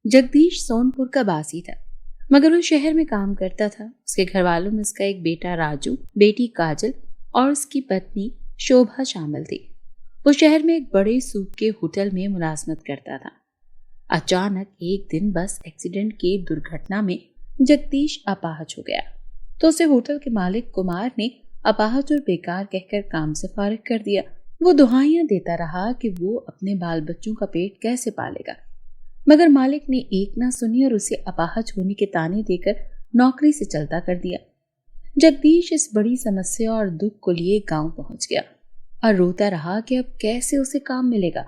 जगदीश सोनपुर का बासी था, मगर वो शहर में काम करता था। उसके घर वालों में उसका एक बेटा राजू, बेटी काजल और उसकी पत्नी शोभा शामिल थी। वो शहर में एक बड़े सूप के होटल में मुलाजमत करता था। अचानक एक दिन बस एक्सीडेंट की दुर्घटना में जगदीश अपाहज हो गया, तो उसे होटल के मालिक कुमार ने अपाहज और बेकार कहकर काम से फारिग कर दिया। वो दुहाइयां देता रहा कि वो अपने बाल बच्चों का पेट कैसे पालेगा, मगर मालिक ने एक ना सुनी और उसे अपाहज होने के ताने देकर नौकरी से चलता कर दिया। जगदीश इस बड़ी समस्या और दुख को लिए गांव पहुंच गया और रोता रहा कि अब कैसे उसे काम मिलेगा,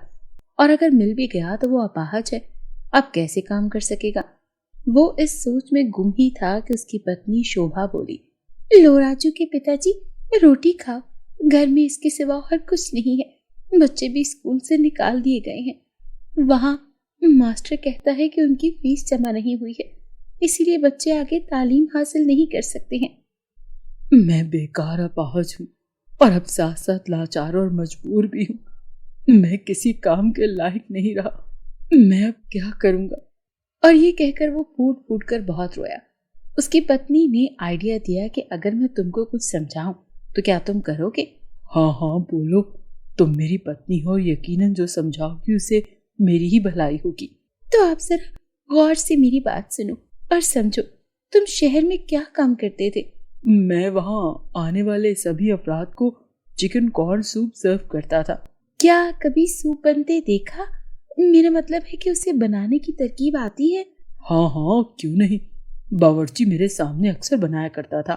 और अगर मिल भी गया तो वो अपाहज है, अब कैसे काम कर सकेगा। वो इस सोच में गुम ही था कि उसकी पत्नी शोभा बोली, लो राजू के पिताजी, रोटी खाओ, घर में इसके सिवा और कुछ नहीं है, बच्चे भी स्कूल से निकाल दिए गए हैं। वहां मास्टर कहता है कि उनकी फीस जमा नहीं हुई है, इसीलिए बच्चे आगे तालीम हासिल नहीं कर सकते हैं। मैं बेकार अपाहज हूँ और अब साथ साथ लाचार और मजबूर भी हूँ। मैं किसी काम के लायक नहीं रहा, मैं अब क्या करूँगा। और ये कहकर वो फूट फूट कर बहुत रोया। उसकी पत्नी ने आइडिया दिया कि अगर मैं तुमको कुछ समझाऊं तो क्या तुम करोगे? हाँ हाँ बोलो, तुम मेरी पत्नी हो, यकीनन जो समझाओगी उसे मेरी ही भलाई होगी। तो आप जरा गौर से मेरी बात सुनो और समझो, तुम शहर में क्या काम करते थे? मैं वहाँ आने वाले सभी अफराद को चिकन कॉर्न सूप सर्व करता था। क्या कभी सूप बनते देखा? मेरा मतलब है कि उसे बनाने की तरकीब आती है? हाँ हाँ क्यों नहीं, बावर्ची मेरे सामने अक्सर बनाया करता था।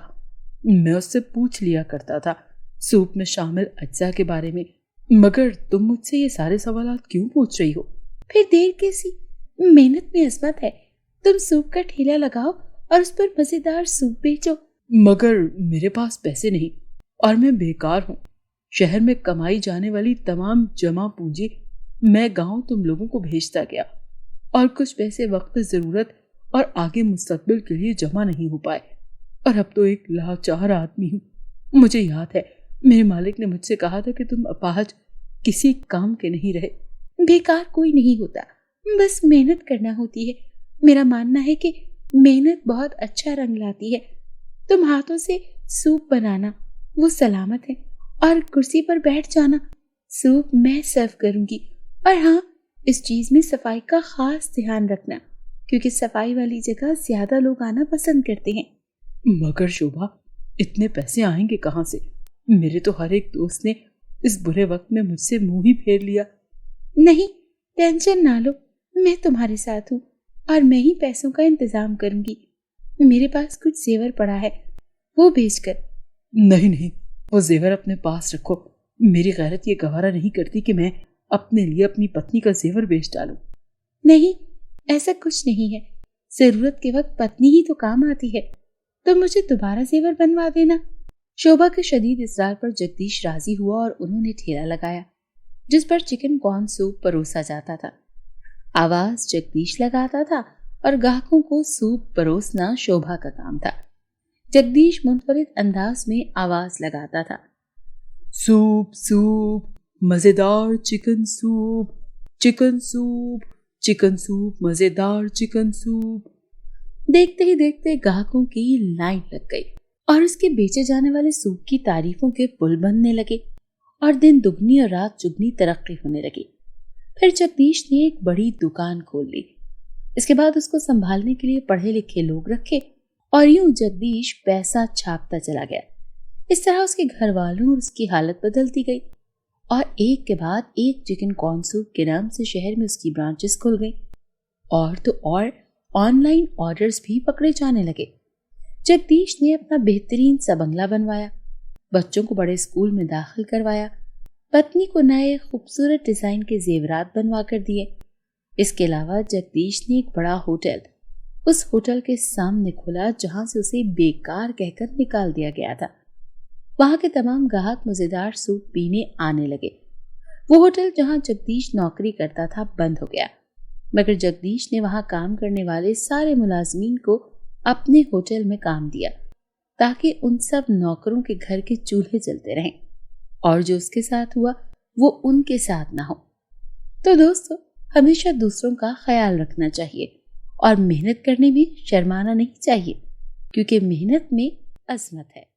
मैं उससे पूछ लिया करता था सूप में शामिल अज्जा के बारे में। मगर तुम मुझसे ये सारे सवालात क्यों पूछ रही हो? फिर देर कैसी, मेहनत में अजमत है। तुम सूप का ठेला लगाओ और उस पर मजेदार सूप बेचो। मगर मेरे पास पैसे नहीं और मैं बेकार हूँ। शहर में कमाई जाने वाली तमाम जमा पूंजी मैं गांव तुम लोगों को भेजता गया, और कुछ पैसे वक्त जरूरत और आगे मुस्तकबिल के लिए जमा नहीं हो पाए, और अब तो एक लाचार आदमी हूँ। मुझे याद है मेरे मालिक ने मुझसे कहा था कि तुम अपाहज किसी काम के नहीं रहे। बेकार कोई नहीं होता, बस मेहनत करना होती है। मेरा मानना है कि मेहनत बहुत अच्छा रंग लाती है। तुम हाथों से सूप बनाना, वो सलामत है, और कुर्सी पर बैठ जाना, सूप मैं सर्व करूंगी। और हाँ, इस चीज में सफाई का खास ध्यान रखना, क्योंकि सफाई वाली जगह ज्यादा लोग आना पसंद करते हैं। मगर शोभा, इतने पैसे आएंगे कहाँ से? मेरे तो हर एक दोस्त ने इस बुरे वक्त में मुझसे मुंह ही फेर लिया। नहीं, टेंशन ना लो, मैं तुम्हारे साथ हूँ और मैं ही पैसों का इंतजाम करूंगी। मेरे पास कुछ जेवर पड़ा है, वो भेजकर। नहीं नहीं, वो जेवर अपने पास रखो। मेरी गैरत ये गवारा नहीं करती कि मैं अपने लिए अपनी पत्नी का जेवर बेच डालूं। नहीं, ऐसा कुछ नहीं है। जरूरत के वक्त पत्नी ही तो काम आती है। तो मुझे दोबारा जेवर बनवा देना। शोभा के शदीद इसरार पर जगदीश राजी हुआ और उन्होंने ठेला लगाया, जिस पर चिकन कॉर्न सूप परोसा जाता था। आवाज जगदीश लगाता था और ग्राहकों को सूप परोसना शोभा का काम था। जगदीश मुनफरिद अंदाज में आवाज लगाता था, सूप सूप, मजेदार chicken soup, chicken soup, chicken soup, मजेदार चिकन सूप। देखते ही देखते ग्राहकों की लाइन लग गई और उसके बेचे जाने वाले सूप की तारीफों के पुल बनने लगे और दिन दुगनी और रात चुगनी तरक्की होने लगी। फिर जगदीश ने एक बड़ी दुकान खोल ली। इसके बाद उसको संभालने के लिए पढ़े लिखे लोग रखे और यूं जगदीश पैसा छापता चला गया। इस तरह उसके घर वालों और उसकी हालत बदलती गई और एक के बाद एक चिकन कॉर्न सूप के नाम से शहर में उसकी ब्रांचेस खुल गई और तो और ऑनलाइन ऑर्डर्स भी पकड़े जाने लगे। जगदीश ने अपना बेहतरीन सा बंगला बनवाया, बच्चों को बड़े स्कूल में दाखिल करवाया, पत्नी को नए खूबसूरत डिजाइन के जेवरात बनवा कर दिए। इसके अलावा जगदीश ने एक बड़ा होटल उस होटल के सामने खोला जहां से उसे बेकार कहकर निकाल दिया गया था। वहां के तमाम ग्राहक मजेदार सूप पीने आने लगे। वो होटल जहां जगदीश नौकरी करता था बंद हो गया, मगर जगदीश ने वहां काम करने वाले सारे मुलाजमीन को अपने होटल में काम दिया ताकि उन सब नौकरों के घर के चूल्हे जलते रहें और जो उसके साथ हुआ वो उनके साथ ना हो। तो दोस्तों, हमेशा दूसरों का ख्याल रखना चाहिए और मेहनत करने में शर्माना नहीं चाहिए, क्योंकि मेहनत में अजमत है।